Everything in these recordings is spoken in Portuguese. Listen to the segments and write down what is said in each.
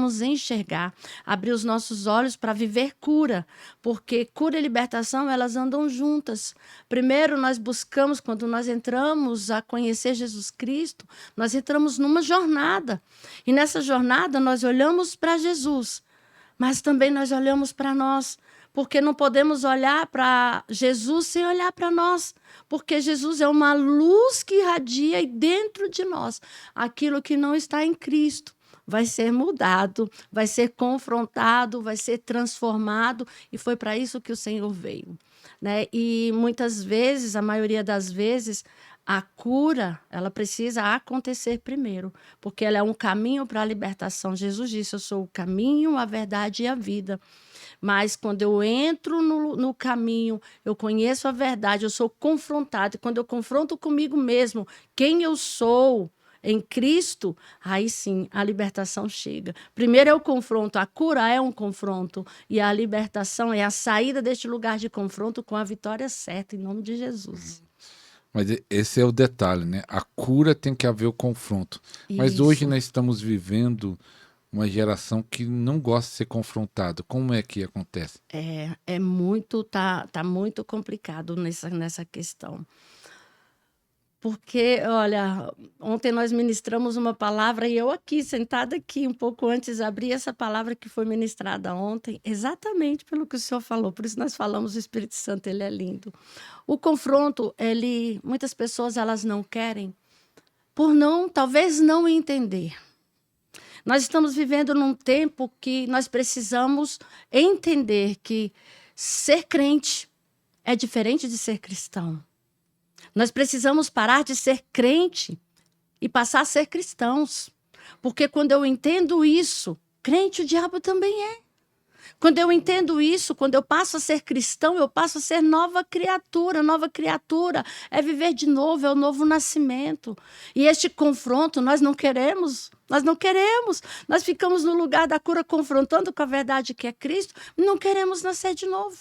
nos enxergar, abrir os nossos olhos para viver cura, porque cura e libertação, elas andam juntas. Primeiro, nós buscamos, quando nós entramos a conhecer Jesus Cristo, nós entramos numa jornada. E nessa jornada, nós olhamos para Jesus, mas também nós olhamos para nós, porque não podemos olhar para Jesus sem olhar para nós, porque Jesus é uma luz que irradia e dentro de nós, aquilo que não está em Cristo vai ser mudado, vai ser confrontado, vai ser transformado, e foi para isso que o Senhor veio, né? E muitas vezes, a maioria das vezes, a cura, ela precisa acontecer primeiro, porque ela é um caminho para a libertação. Jesus disse: eu sou o caminho, a verdade e a vida. Mas quando eu entro no caminho, eu conheço a verdade, eu sou confrontado. E quando eu confronto comigo mesmo quem eu sou em Cristo, aí sim a libertação chega. Primeiro é o confronto, a cura é um confronto, e a libertação é a saída deste lugar de confronto com a vitória certa, em nome de Jesus. Mas esse é o detalhe, né? A cura tem que haver o confronto. Mas hoje Isso. nós estamos vivendo uma geração que não gosta de ser confrontado. Como é que acontece? É muito, tá muito complicado nessa questão. Porque, olha, ontem nós ministramos uma palavra e eu aqui, sentada aqui, um pouco antes, abri essa palavra que foi ministrada ontem, exatamente pelo que o senhor falou. Por isso nós falamos, o Espírito Santo, ele é lindo. O confronto, muitas pessoas, elas não querem, por talvez não entender. Nós estamos vivendo num tempo que nós precisamos entender que ser crente é diferente de ser cristão. Nós precisamos parar de ser crente e passar a ser cristãos. Porque quando eu entendo isso, crente o diabo também é. Quando eu entendo isso, quando eu passo a ser cristão, eu passo a ser nova criatura. Nova criatura é viver de novo, é o novo nascimento. E este confronto nós não queremos. Nós não queremos. Nós ficamos no lugar da cura confrontando com a verdade que é Cristo. Não queremos nascer de novo.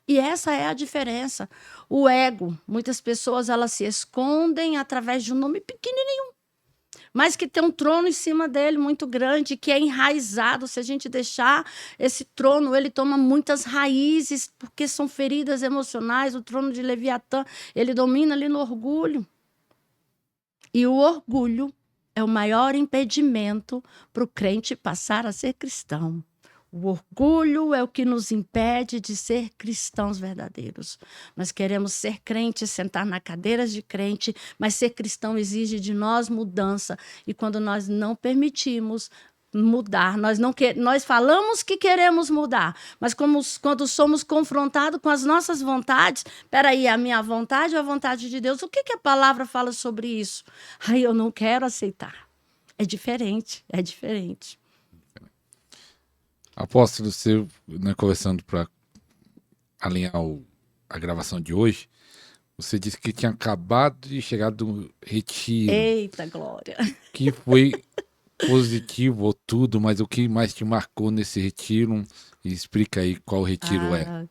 E essa é a diferença. O ego, muitas pessoas elas se escondem através de um nome pequenininho, mas que tem um trono em cima dele muito grande, que é enraizado. Se a gente deixar esse trono, ele toma muitas raízes, porque são feridas emocionais. O trono de Leviatã, ele domina ali no orgulho. E o orgulho é o maior impedimento para o crente passar a ser cristão. O orgulho é o que nos impede de ser cristãos verdadeiros. Nós queremos ser crentes, sentar na cadeira de crente, mas ser cristão exige de nós mudança. E quando nós não permitimos mudar, nós falamos que queremos mudar, mas quando somos confrontados com as nossas vontades, peraí, a minha vontade ou a vontade de Deus? O que a palavra fala sobre isso? Ai, eu não quero aceitar. É diferente, é diferente. Apóstolo, você, né, conversando para alinhar a gravação de hoje, você disse que tinha acabado de chegar do retiro. Eita, glória! Que foi positivo ou tudo, mas o que mais te marcou nesse retiro? Explica aí qual retiro é.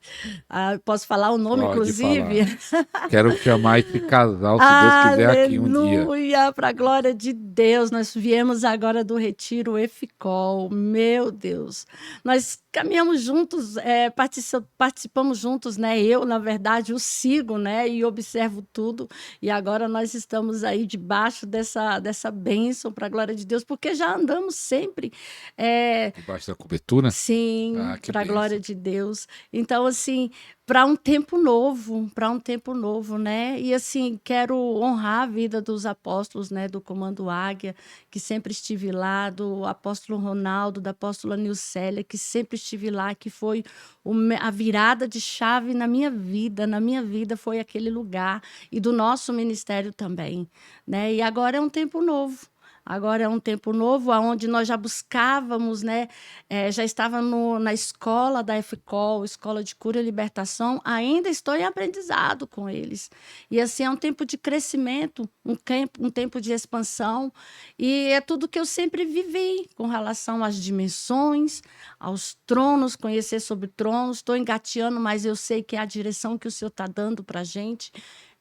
Posso falar o nome, Pode inclusive? falar. Quero chamar esse casal, se Deus quiser, aqui um dia. Aleluia, para a glória de Deus. Nós viemos agora do retiro Eficol. Meu Deus. Nós caminhamos juntos, participamos juntos, né? Eu, na verdade, o sigo, né? E observo tudo. E agora nós estamos aí debaixo dessa bênção, para a glória de Deus, porque já andamos sempre. Debaixo da cobertura? Sim, para a bênção. glória de Deus. Então, assim, para um tempo novo, né? E assim, quero honrar a vida dos apóstolos, né, do Comando Águia, que sempre estive lá, do apóstolo Ronaldo, da apóstola Nilcélia, que sempre estive lá, que foi a virada de chave na minha vida foi aquele lugar, e do nosso ministério também, né? E agora é um tempo novo. Agora é um tempo novo, onde nós já buscávamos, né? Já estava na escola da FCOL, Escola de Cura e Libertação, ainda estou em aprendizado com eles. E assim, é um tempo de crescimento, um tempo de expansão, e é tudo que eu sempre vivi com relação às dimensões, aos tronos, conhecer sobre tronos. Estou engateando, mas eu sei que é a direção que o Senhor está dando para a gente.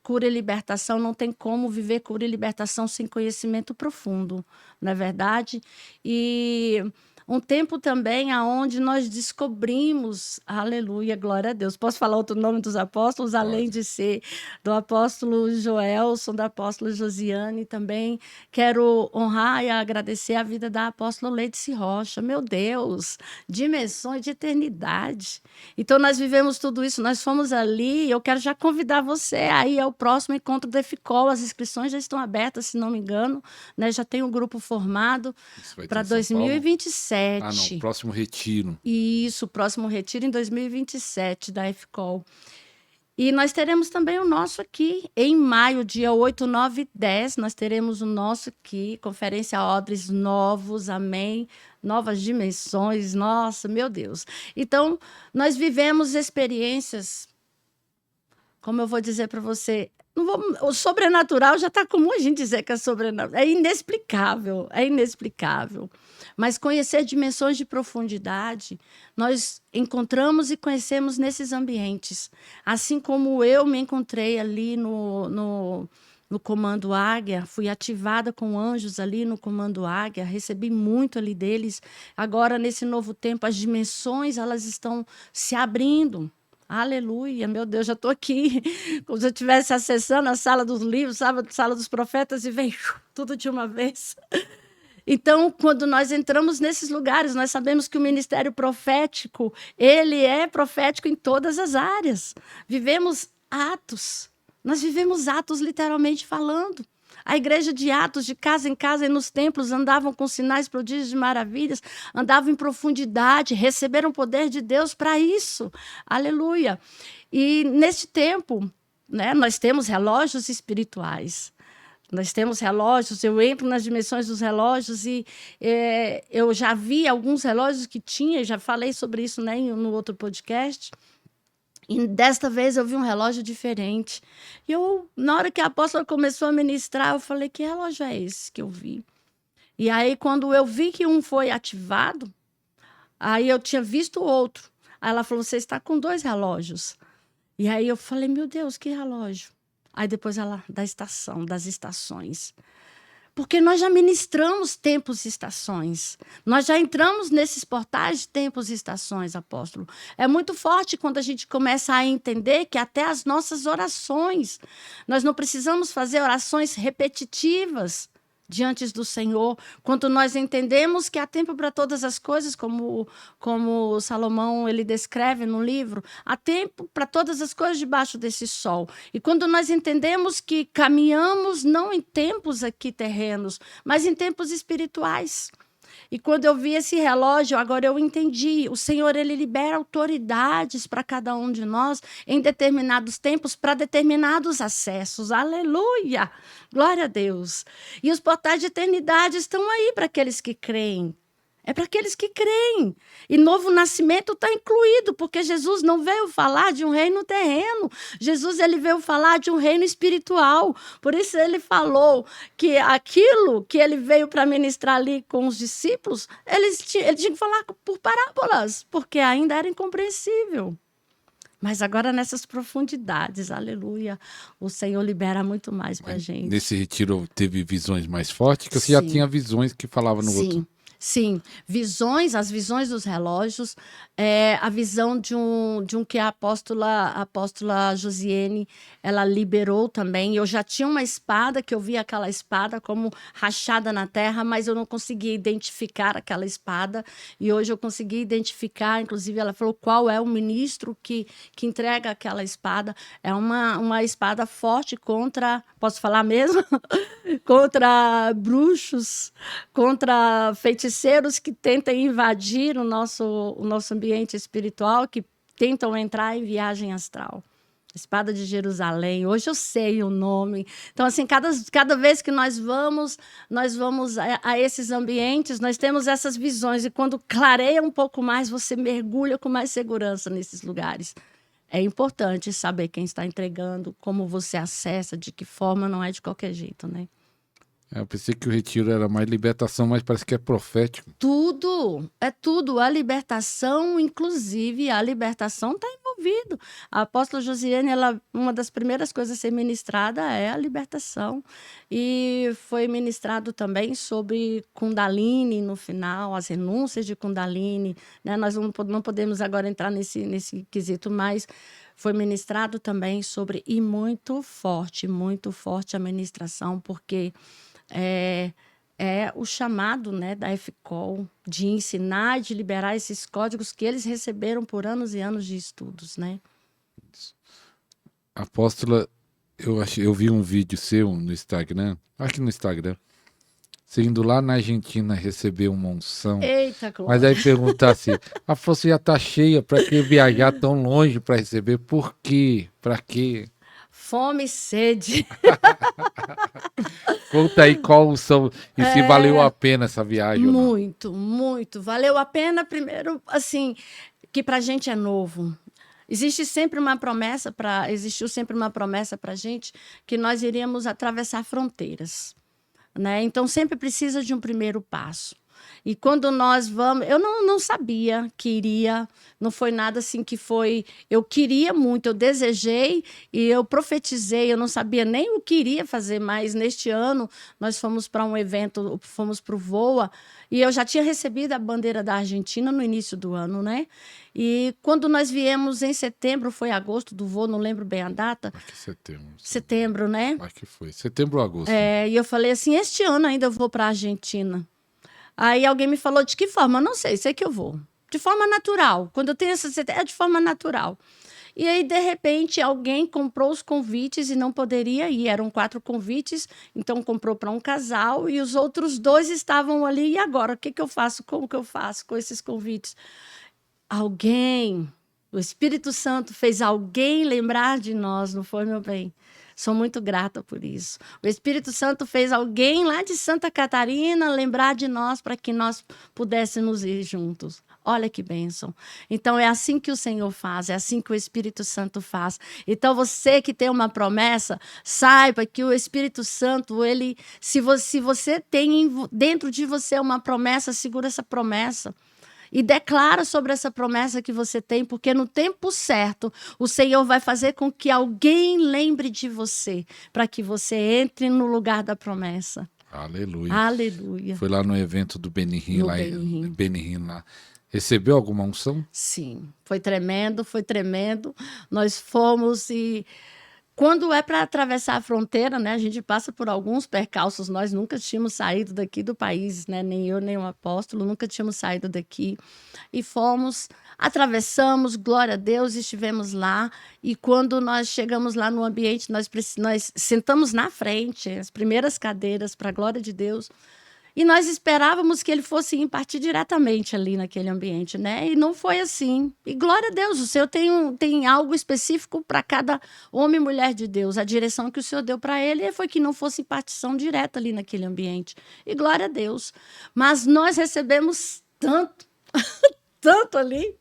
Cura e libertação, não tem como viver cura e libertação sem conhecimento profundo, não é verdade? E Um tempo também aonde nós descobrimos, aleluia, glória a Deus. Posso falar outro nome dos apóstolos, além Pode. de ser do apóstolo Joelson, da apóstola Josiane também. Quero honrar e agradecer a vida da apóstola Letícia Rocha. Meu Deus, dimensões de eternidade. Então, nós vivemos tudo isso, nós fomos ali. Eu quero já convidar você aí ao próximo encontro da FICOL. As inscrições já estão abertas, se não me engano, né? Já tem um grupo formado Isso vai ter para em São Paulo? 2027. Ah, não. Próximo retiro. Isso, próximo retiro em 2027 da FCOL. E nós teremos também o nosso aqui em maio, dia 8, 9 e 10. Nós teremos o nosso aqui, Conferência Odres Novos, amém. Novas dimensões, nossa, meu Deus. Então, nós vivemos experiências, como eu vou dizer para você, o sobrenatural já está comum a gente dizer que é sobrenatural. É inexplicável, é inexplicável. Mas conhecer dimensões de profundidade, nós encontramos e conhecemos nesses ambientes. Assim como eu me encontrei ali no Comando Águia, fui ativada com anjos ali no Comando Águia, recebi muito ali deles. Agora, nesse novo tempo, as dimensões elas estão se abrindo. Aleluia, meu Deus, já estou aqui, como se eu estivesse acessando a sala dos livros, sabe, a sala dos profetas, e vem tudo de uma vez. Então, quando nós entramos nesses lugares, nós sabemos que o ministério profético, ele é profético em todas as áreas. Vivemos atos, nós vivemos atos literalmente falando. A igreja de Atos, de casa em casa e nos templos, andavam com sinais, prodígios e maravilhas, andavam em profundidade, receberam o poder de Deus para isso. Aleluia. E neste tempo, né, nós temos relógios espirituais. Nós temos relógios, eu entro nas dimensões dos relógios e eu já vi alguns relógios que tinha, já falei sobre isso, né, no outro podcast. E desta vez eu vi um relógio diferente. E na hora que a apóstola começou a ministrar, eu falei, que relógio é esse que eu vi? E aí, quando eu vi que um foi ativado, aí eu tinha visto o outro. Aí ela falou, você está com 2 relógios. E aí eu falei, meu Deus, que relógio? Aí depois ela, das estações. Porque nós já ministramos tempos e estações. Nós já entramos nesses portais de tempos e estações, apóstolo. É muito forte quando a gente começa a entender que até as nossas orações, nós não precisamos fazer orações repetitivas diante do Senhor, quando nós entendemos que há tempo para todas as coisas, como Salomão ele descreve no livro, há tempo para todas as coisas debaixo desse sol. E quando nós entendemos que caminhamos não em tempos aqui terrenos, mas em tempos espirituais. E quando eu vi esse relógio, agora eu entendi. O Senhor, ele libera autoridades para cada um de nós em determinados tempos, para determinados acessos. Aleluia! Glória a Deus. E os portais de eternidade estão aí para aqueles que creem. É para aqueles que creem. E novo nascimento está incluído, porque Jesus não veio falar de um reino terreno. Jesus ele veio falar de um reino espiritual. Por isso ele falou que aquilo que ele veio para ministrar ali com os discípulos, ele tinha que falar por parábolas, porque ainda era incompreensível. Mas agora nessas profundidades, aleluia, o Senhor libera muito mais para a gente. Nesse retiro teve visões mais fortes, que você já tinha visões que falava no outro. Sim, as visões dos relógios, a visão de um que a apóstola Josiane, ela liberou também. Eu já tinha uma espada, que eu vi aquela espada como rachada na terra, mas eu não conseguia identificar aquela espada. E hoje eu consegui identificar, inclusive ela falou qual é o ministro que entrega aquela espada. É uma espada forte contra, posso falar mesmo? Contra bruxos, contra feiticeiros que tentam invadir o nosso ambiente espiritual, que tentam entrar em viagem astral. Espada de Jerusalém, hoje eu sei o nome. Então, assim, cada vez que nós vamos a esses ambientes, nós temos essas visões, e quando clareia um pouco mais, você mergulha com mais segurança nesses lugares. É importante saber quem está entregando, como você acessa, de que forma, não é de qualquer jeito, né? Eu pensei que o retiro era mais libertação, mas parece que é profético. Tudo, é tudo. A libertação, inclusive, a libertação está envolvida envolvido. A apóstola Josiane, uma das primeiras coisas a ser ministrada é a libertação. E foi ministrado também sobre Kundalini no final, as renúncias de Kundalini, né? Nós não podemos agora entrar nesse quesito, mas foi ministrado também sobre, e muito forte a ministração, porque é o chamado, né, da FCOL de ensinar e de liberar esses códigos que eles receberam por anos e anos de estudos, né? Apóstola, eu vi um vídeo seu no Instagram, aqui no Instagram, você indo lá na Argentina receber uma unção. Eita, Mas glória! aí perguntar assim, a força já tá cheia, para que viajar tão longe para receber? Por quê? Para quê? Fome e sede. Conta aí qual são e se valeu a pena essa viagem ou não. Muito. Valeu a pena, primeiro, assim, que pra gente é novo. Existiu sempre uma promessa para a gente que nós iríamos atravessar fronteiras, né? Então sempre precisa de um primeiro passo. E quando nós vamos, eu não sabia que iria, não foi nada assim que foi, eu queria muito, eu desejei e eu profetizei, eu não sabia nem o que iria fazer, mas neste ano nós fomos para um evento, fomos para o VOA, e eu já tinha recebido a bandeira da Argentina no início do ano, né? E quando nós viemos em setembro, foi agosto do voo, não lembro bem a data. Acho que setembro. Setembro, né? Acho que foi. Setembro ou agosto. E eu falei assim, este ano ainda eu vou para a Argentina. Aí alguém me falou, de que forma? Eu não sei que eu vou. De forma natural. Quando eu tenho essa certeza, é de forma natural. E aí, de repente, alguém comprou os convites e não poderia ir. Eram 4 convites, então comprou para um casal e os outros 2 estavam ali. E agora? O que eu faço? Como que eu faço com esses convites? O Espírito Santo fez alguém lembrar de nós, não foi, meu bem? Sou muito grata por isso. O Espírito Santo fez alguém lá de Santa Catarina lembrar de nós para que nós pudéssemos ir juntos. Olha que bênção. Então, é assim que o Senhor faz, é assim que o Espírito Santo faz. Então, você que tem uma promessa, saiba que o Espírito Santo, se você tem dentro de você uma promessa, segura essa promessa. E declara sobre essa promessa que você tem, porque no tempo certo o Senhor vai fazer com que alguém lembre de você, para que você entre no lugar da promessa. Aleluia. Aleluia. Foi lá no evento do Benihim, Benihim lá. Recebeu alguma unção? Sim, foi tremendo. Nós fomos e... Quando é para atravessar a fronteira, né, a gente passa por alguns percalços. Nós nunca tínhamos saído daqui do país, né? Nem eu, nem o apóstolo, nunca tínhamos saído daqui. E atravessamos, glória a Deus, estivemos lá. E quando nós chegamos lá no ambiente, nós sentamos na frente, as primeiras cadeiras, para a glória de Deus. E nós esperávamos que ele fosse impartir diretamente ali naquele ambiente, né? E não foi assim. E glória a Deus, o Senhor tem algo específico para cada homem e mulher de Deus. A direção que o Senhor deu para ele foi que não fosse impartição direta ali naquele ambiente. E glória a Deus. Mas nós recebemos tanto ali.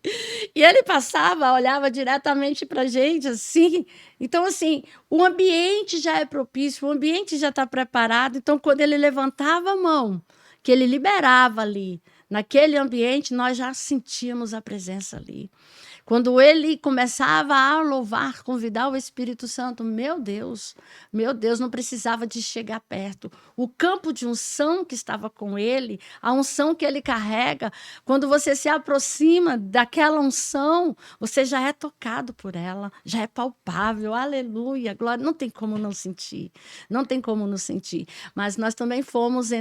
E ele passava, olhava diretamente para a gente, assim. Então, assim, o ambiente já é propício, o ambiente já está preparado. Então, quando ele levantava a mão, que ele liberava ali, naquele ambiente, nós já sentíamos a presença ali. Quando ele começava a louvar, convidar o Espírito Santo, meu Deus, não precisava de chegar perto. O campo de unção que estava com ele, a unção que ele carrega, quando você se aproxima daquela unção, você já é tocado por ela, já é palpável, aleluia, glória, não tem como não sentir, Mas nós também fomos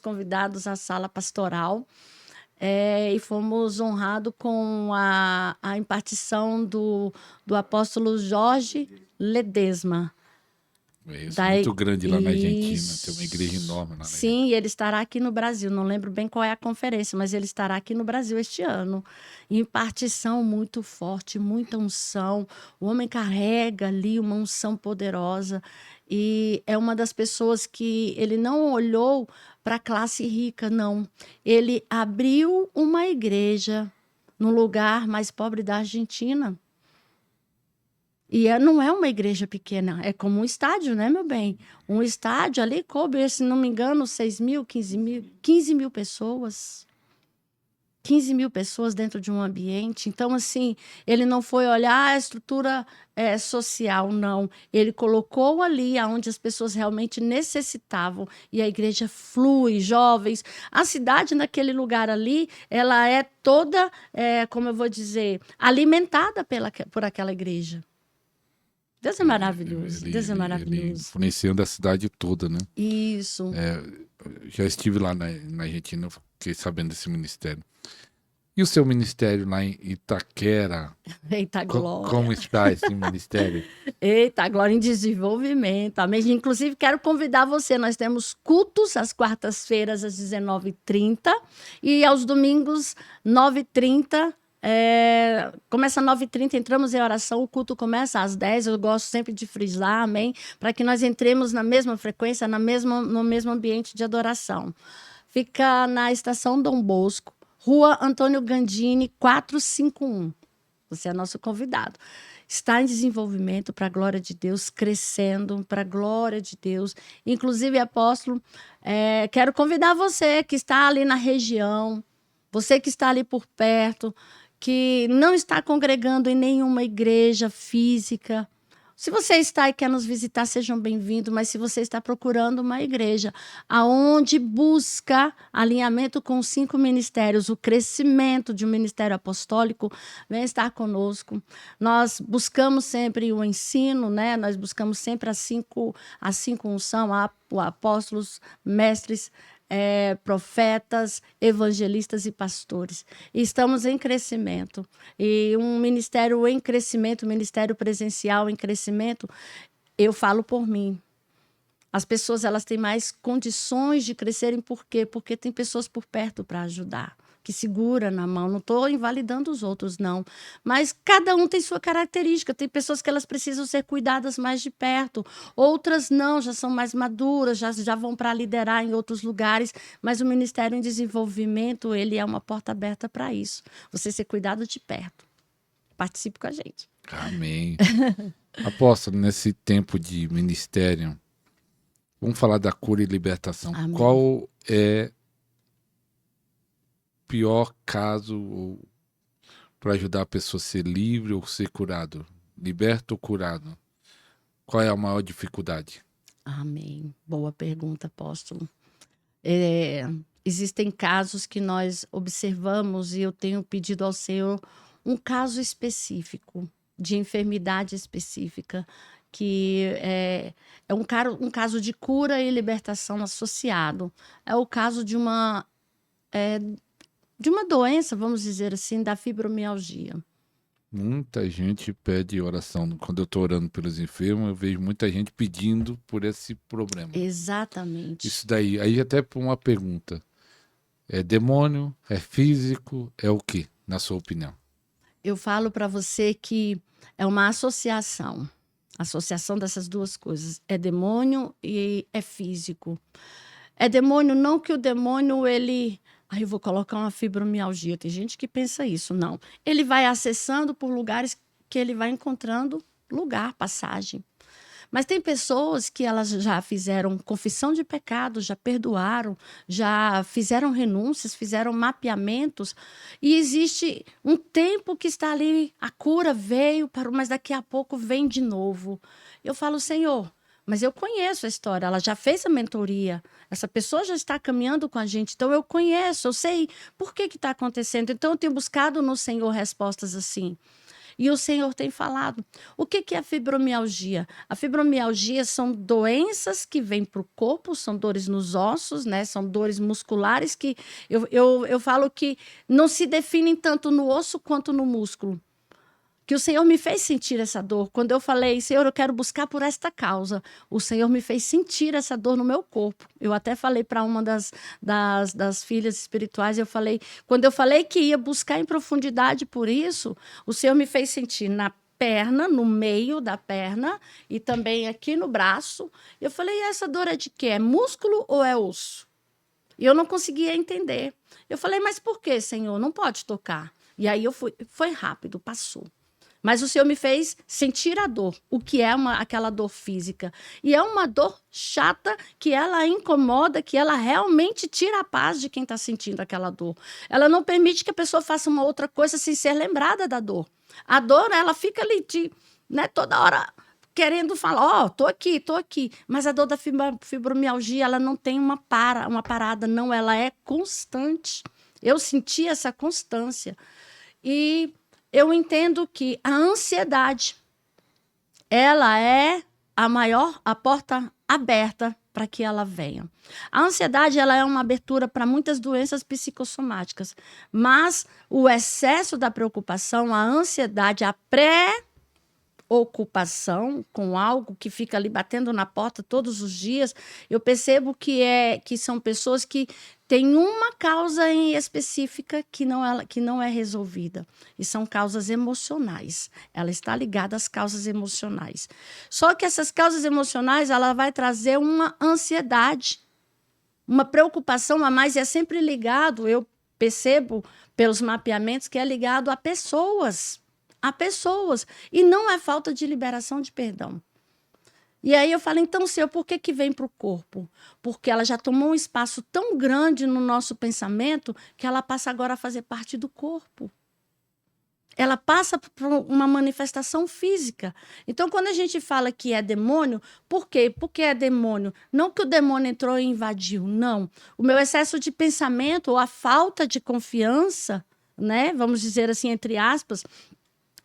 convidados à sala pastoral, e fomos honrados com a impartição do apóstolo Jorge Ledesma. Isso é muito grande lá na Argentina, tem uma igreja enorme lá na Argentina. Sim, ele estará aqui no Brasil, não lembro bem qual é a conferência, mas ele estará aqui no Brasil este ano. Impartição muito forte, muita unção, o homem carrega ali uma unção poderosa, e é uma das pessoas que ele não olhou para a classe rica, não. Ele abriu uma igreja no lugar mais pobre da Argentina. E não é uma igreja pequena, é como um estádio, né, meu bem? Um estádio ali coube, se não me engano, 6 mil, 15 mil pessoas. 15 mil pessoas dentro de um ambiente. Então, assim, ele não foi olhar a estrutura social, não. Ele colocou ali onde as pessoas realmente necessitavam e a igreja flui, jovens. A cidade naquele lugar ali, ela é toda, como eu vou dizer, alimentada por aquela igreja. Deus é maravilhoso, Deus é Ele maravilhoso. influenciando a cidade toda, né? Isso. Já estive lá na Argentina, fiquei sabendo desse ministério. E o seu ministério lá em Itaquera? Eita glória. Como está esse ministério? Eita, glória em desenvolvimento. Amém. Inclusive, quero convidar você. Nós temos cultos às quartas-feiras, às 19h30, e aos domingos, 9h30. Começa às 9h30, entramos em oração, o culto começa às 10h. Eu gosto sempre de frisar, amém? Para que nós entremos na mesma frequência, no mesmo ambiente de adoração. Fica na estação Dom Bosco, Rua Antônio Gandini, 451. Você é nosso convidado. Está em desenvolvimento para a glória de Deus, crescendo para a glória de Deus. Inclusive, apóstolo, quero convidar você que está ali na região, você que está ali por perto, que não está congregando em nenhuma igreja física. Se você está e quer nos visitar, sejam bem-vindos, mas se você está procurando uma igreja aonde busca alinhamento com os 5 ministérios, o crescimento de um ministério apostólico, vem estar conosco. Nós buscamos sempre o ensino, né? Nós buscamos sempre as cinco unção, apóstolos, mestres, profetas, evangelistas e pastores. E estamos em crescimento. E um ministério em crescimento, um ministério presencial em crescimento, eu falo por mim. As pessoas elas têm mais condições de crescerem, por quê? Porque tem pessoas por perto para ajudar, que segura na mão. Não estou invalidando os outros, não. Mas cada um tem sua característica. Tem pessoas que elas precisam ser cuidadas mais de perto. Outras não, já são mais maduras, já vão para liderar em outros lugares. Mas o Ministério em Desenvolvimento, ele é uma porta aberta para isso. Você ser cuidado de perto. Participe com a gente. Amém. Apóstolo, nesse tempo de ministério, vamos falar da cura e libertação. Amém. Qual é pior caso para ajudar a pessoa a ser livre ou ser curado? Liberto ou curado? Qual é a maior dificuldade? Amém. Boa pergunta, apóstolo. Existem casos que nós observamos e eu tenho pedido ao Senhor um caso específico, de enfermidade específica, que é um caso de cura e libertação associado. É o caso de uma doença, vamos dizer assim, da fibromialgia. Muita gente pede oração. Quando eu estou orando pelos enfermos, eu vejo muita gente pedindo por esse problema. Exatamente. Isso daí, aí até por uma pergunta. É demônio? É físico? É o quê, na sua opinião? Eu falo para você que é uma associação dessas duas coisas. É demônio e é físico. É demônio, não que o demônio, ele... eu vou colocar uma fibromialgia. Tem gente que pensa isso. Não. Ele vai acessando por lugares que ele vai encontrando passagem. Mas tem pessoas que elas já fizeram confissão de pecado, já perdoaram, já fizeram renúncias, fizeram mapeamentos, e existe um tempo que está ali, a cura veio, mas daqui a pouco vem de novo. Eu falo, Senhor, mas eu conheço a história, ela já fez a mentoria, essa pessoa já está caminhando com a gente, então eu conheço, eu sei por que está acontecendo. Então eu tenho buscado no Senhor respostas assim. E o Senhor tem falado. O que é a fibromialgia? A fibromialgia são doenças que vêm para o corpo, são dores nos ossos, né? São dores musculares que eu falo que não se definem tanto no osso quanto no músculo. Que o Senhor me fez sentir essa dor. Quando eu falei, Senhor, eu quero buscar por esta causa, o Senhor me fez sentir essa dor no meu corpo. Eu até falei para uma das filhas espirituais, quando eu falei que ia buscar em profundidade por isso, o Senhor me fez sentir na perna, no meio da perna e também aqui no braço. Eu falei, essa dor é de quê? É músculo ou é osso? E eu não conseguia entender. Eu falei, mas por que, Senhor? Não pode tocar. E aí foi rápido, passou. Mas o Senhor me fez sentir a dor, o que é aquela dor física. E é uma dor chata, que ela incomoda, que ela realmente tira a paz de quem está sentindo aquela dor. Ela não permite que a pessoa faça uma outra coisa sem ser lembrada da dor. A dor, ela fica ali né, toda hora querendo falar, tô aqui. Mas a dor da fibromialgia, ela não tem uma parada, não, ela é constante. Eu senti essa constância. E eu entendo que a ansiedade, ela é a porta aberta para que ela venha. A ansiedade, ela é uma abertura para muitas doenças psicossomáticas, mas o excesso da preocupação, a ansiedade, a ocupação com algo que fica ali batendo na porta todos os dias, eu percebo que são pessoas que têm uma causa em específica que não é resolvida. E são causas emocionais. Ela está ligada às causas emocionais. Só que essas causas emocionais, ela vai trazer uma ansiedade, uma preocupação a mais, e é sempre ligado, eu percebo pelos mapeamentos, que é ligado a pessoas. E não é falta de liberação de perdão. E aí eu falo, então, Senhor, por que vem para o corpo? Porque ela já tomou um espaço tão grande no nosso pensamento que ela passa agora a fazer parte do corpo. Ela passa por uma manifestação física. Então, quando a gente fala que é demônio, por quê? Porque é demônio. Não que o demônio entrou e invadiu, não. O meu excesso de pensamento ou a falta de confiança, né? Vamos dizer assim, entre aspas,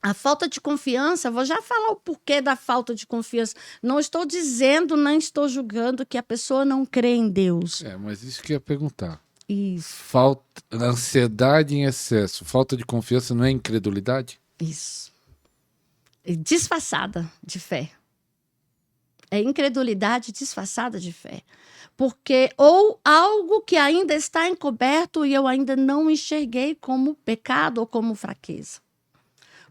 a falta de confiança, vou já falar o porquê da falta de confiança. Não estou dizendo, nem estou julgando que a pessoa não crê em Deus. Mas isso que eu ia perguntar. Isso. Ansiedade em excesso, falta de confiança não é incredulidade? Isso. Disfarçada de fé. É incredulidade disfarçada de fé. Porque, ou algo que ainda está encoberto e eu ainda não enxerguei como pecado ou como fraqueza.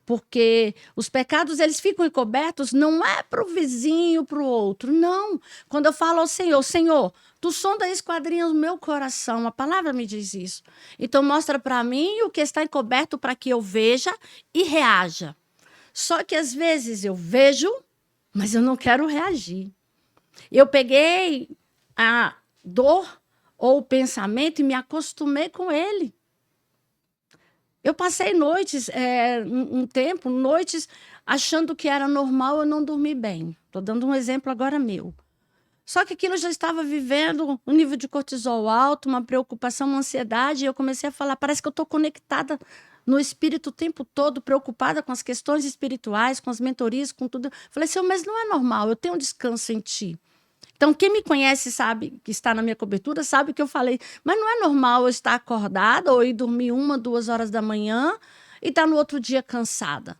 Porque os pecados, eles ficam encobertos, não é para o vizinho, para o outro, não. Quando eu falo ao Senhor, Senhor, tu sonda e esquadrinhas o meu coração, a palavra me diz isso. Então mostra para mim o que está encoberto para que eu veja e reaja. Só que às vezes eu vejo, mas eu não quero reagir. Eu peguei a dor ou o pensamento e me acostumei com ele. Eu passei noites, noites achando que era normal eu não dormir bem. Estou dando um exemplo agora meu. Só que aquilo já estava vivendo um nível de cortisol alto, uma preocupação, uma ansiedade, e eu comecei a falar, parece que eu estou conectada no espírito o tempo todo, preocupada com as questões espirituais, com as mentorias, com tudo. Falei, Senhor, mas não é normal, eu tenho um descanso em Ti. Então, quem me conhece sabe, que está na minha cobertura, sabe que eu falei, mas não é normal eu estar acordada ou ir dormir 1, 2 horas da manhã e estar no outro dia cansada.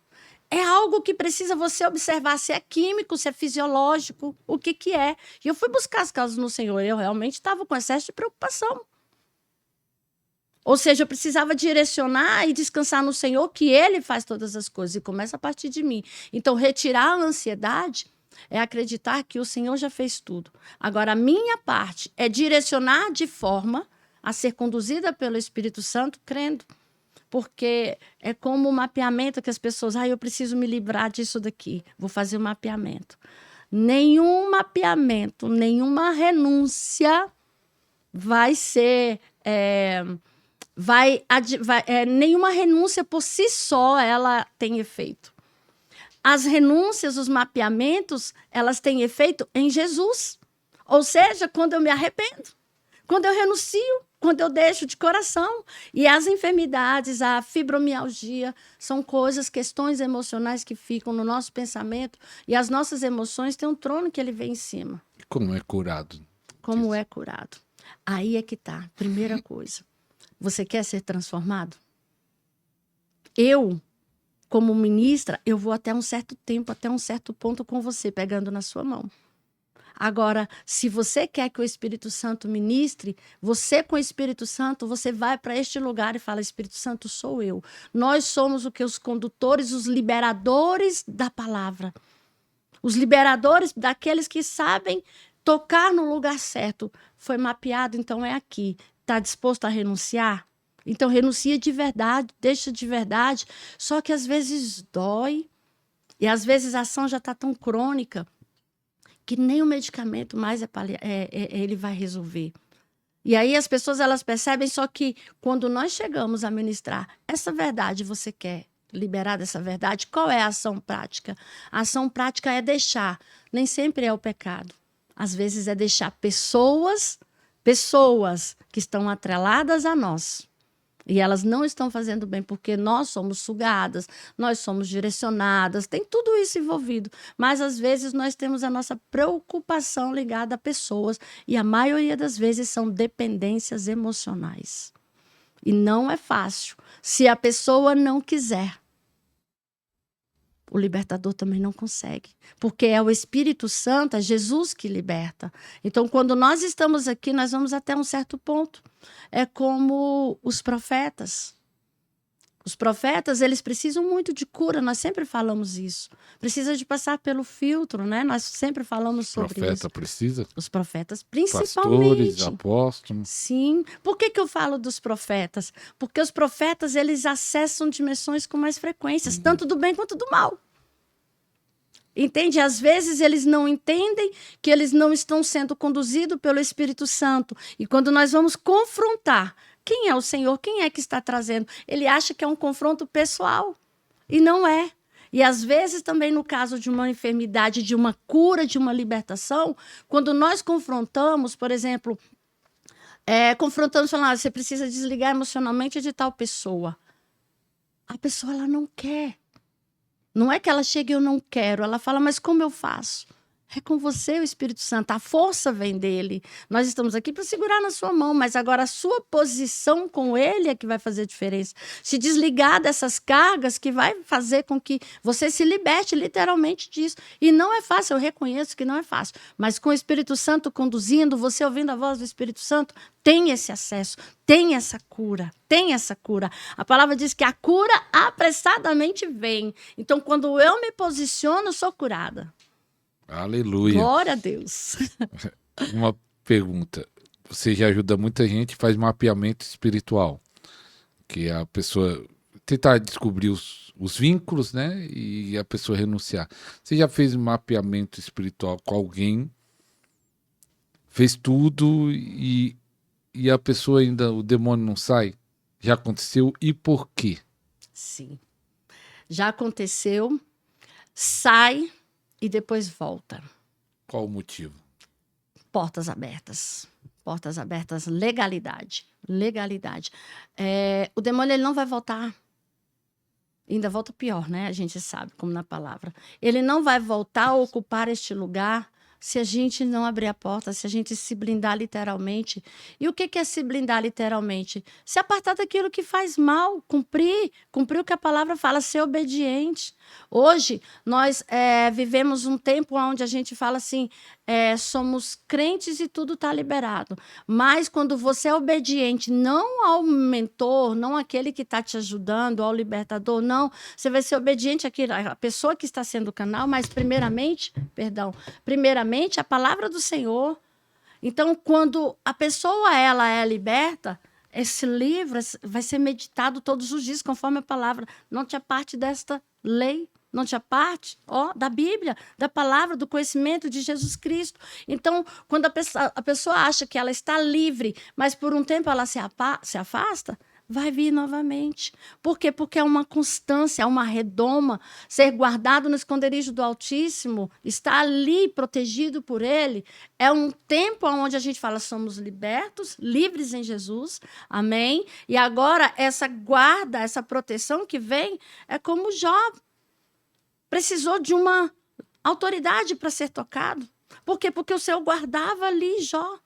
É algo que precisa você observar se é químico, se é fisiológico, o que é. E eu fui buscar as causas no Senhor, eu realmente estava com excesso de preocupação. Ou seja, eu precisava direcionar e descansar no Senhor, que Ele faz todas as coisas e começa a partir de mim. Então, retirar a ansiedade é acreditar que o Senhor já fez tudo. Agora, a minha parte é direcionar de forma a ser conduzida pelo Espírito Santo, crendo. Porque é como o mapeamento que as pessoas... eu preciso me livrar disso daqui. Vou fazer o mapeamento. Nenhum mapeamento, nenhuma renúncia vai ser... nenhuma renúncia por si só ela tem efeito. As renúncias, os mapeamentos, elas têm efeito em Jesus. Ou seja, quando eu me arrependo, quando eu renuncio, quando eu deixo de coração. E as enfermidades, a fibromialgia, são questões emocionais que ficam no nosso pensamento. E as nossas emoções têm um trono que ele vem em cima. E como é curado? Como é curado? Aí é que está. Primeira coisa. Você quer ser transformado? Eu, como ministra, eu vou até um certo tempo, até um certo ponto com você, pegando na sua mão. Agora, se você quer que o Espírito Santo ministre, você com o Espírito Santo, você vai para este lugar e fala, Espírito Santo, sou eu. Nós somos o que? Os condutores, os liberadores da palavra. Os liberadores daqueles que sabem tocar no lugar certo. Foi mapeado, então é aqui. Está disposto a renunciar? Então renuncia de verdade, deixa de verdade. Só que às vezes dói. E às vezes a ação já está tão crônica que nem o medicamento mais ele vai resolver. E aí as pessoas elas percebem só que quando nós chegamos a ministrar essa verdade, você quer liberar dessa verdade, qual é a ação prática? A ação prática é deixar, nem sempre é o pecado. Às vezes é deixar pessoas que estão atreladas a nós. E elas não estão fazendo bem porque nós somos sugadas, nós somos direcionadas, tem tudo isso envolvido. Mas, às vezes, nós temos a nossa preocupação ligada a pessoas e a maioria das vezes são dependências emocionais. E não é fácil. Se a pessoa não quiser, o libertador também não consegue. Porque é o Espírito Santo, é Jesus que liberta. Então, quando nós estamos aqui, nós vamos até um certo ponto. É como os profetas. Os profetas, eles precisam muito de cura, nós sempre falamos isso. Precisa de passar pelo filtro, né? Nós sempre falamos sobre Profeta isso. precisa? Os profetas, principalmente. Pastores, apóstolos. Sim. Por que eu falo dos profetas? Porque os profetas, eles acessam dimensões com mais frequências, tanto do bem quanto do mal. Entende? Às vezes eles não entendem que eles não estão sendo conduzidos pelo Espírito Santo. E quando nós vamos confrontar quem é o Senhor, quem é que está trazendo, ele acha que é um confronto pessoal. E não é. E às vezes também no caso de uma enfermidade, de uma cura, de uma libertação, quando nós confrontamos, por exemplo, confrontamos, falando, você precisa desligar emocionalmente de tal pessoa. A pessoa ela não quer. Não é que ela chega e eu não quero. Ela fala, mas como eu faço? É com você, o Espírito Santo. A força vem dele. Nós estamos aqui para segurar na sua mão, mas agora a sua posição com ele é que vai fazer diferença. Se desligar dessas cargas que vai fazer com que você se liberte literalmente disso. E não é fácil, eu reconheço que não é fácil. Mas com o Espírito Santo conduzindo, você ouvindo a voz do Espírito Santo, tem esse acesso, tem essa cura, tem essa cura. A palavra diz que a cura apressadamente vem. Então, quando eu me posiciono, eu sou curada. Aleluia. Glória a Deus. Uma pergunta. Você já ajuda muita gente, faz mapeamento espiritual. Que a pessoa tentar descobrir os vínculos, né? E a pessoa renunciar. Você já fez um mapeamento espiritual com alguém, fez tudo e a pessoa ainda, o demônio não sai? Já aconteceu e por quê? Sim. Já aconteceu, sai e depois volta. Qual o motivo? Portas abertas. Portas abertas, legalidade. Legalidade. O demônio ele não vai voltar. Ainda volta pior, né? A gente sabe, como na palavra. Ele não vai voltar a ocupar este lugar se a gente não abrir a porta, se a gente se blindar literalmente. E o que é se blindar literalmente? Se apartar daquilo que faz mal, cumprir o que a palavra fala, ser obediente. Hoje, nós vivemos um tempo onde a gente fala assim, somos crentes e tudo está liberado. Mas quando você é obediente, não ao mentor, não àquele que está te ajudando, ao libertador, não. Você vai ser obediente à pessoa que está sendo o canal, mas primeiramente a palavra do Senhor. Então, quando a pessoa ela é liberta, esse livro vai ser meditado todos os dias, conforme a palavra. Não te aparte desta lei, não te aparte da Bíblia, da palavra, do conhecimento de Jesus Cristo. Então, quando a pessoa acha que ela está livre, mas por um tempo ela se afasta, vai vir novamente. Por quê? Porque é uma constância, é uma redoma. Ser guardado no esconderijo do Altíssimo, estar ali protegido por Ele, é um tempo onde a gente fala, somos libertos, livres em Jesus, amém? E agora, essa guarda, essa proteção que vem, é como Jó precisou de uma autoridade para ser tocado. Por quê? Porque o Senhor guardava ali Jó.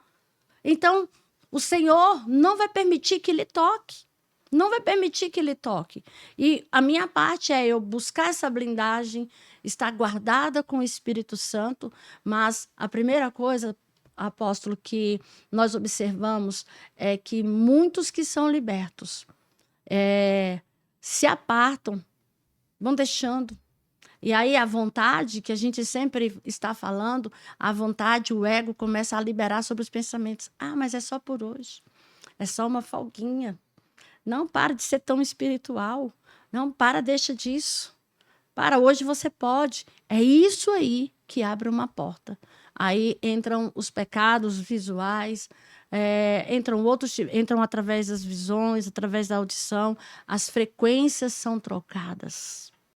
Então, o Senhor não vai permitir que ele toque. Não vai permitir que ele toque. E a minha parte é eu buscar essa blindagem, estar guardada com o Espírito Santo, mas a primeira coisa, apóstolo, que nós observamos é que muitos que são libertos se apartam, vão deixando. E aí a vontade, que a gente sempre está falando, a vontade, o ego começa a liberar sobre os pensamentos. Ah, mas é só por hoje. É só uma folguinha. Não, para de ser tão espiritual. Não, deixa disso. Para, hoje você pode. É isso aí que abre uma porta. Aí entram os pecados visuais, entram através das visões, através da audição, as frequências são trocadas.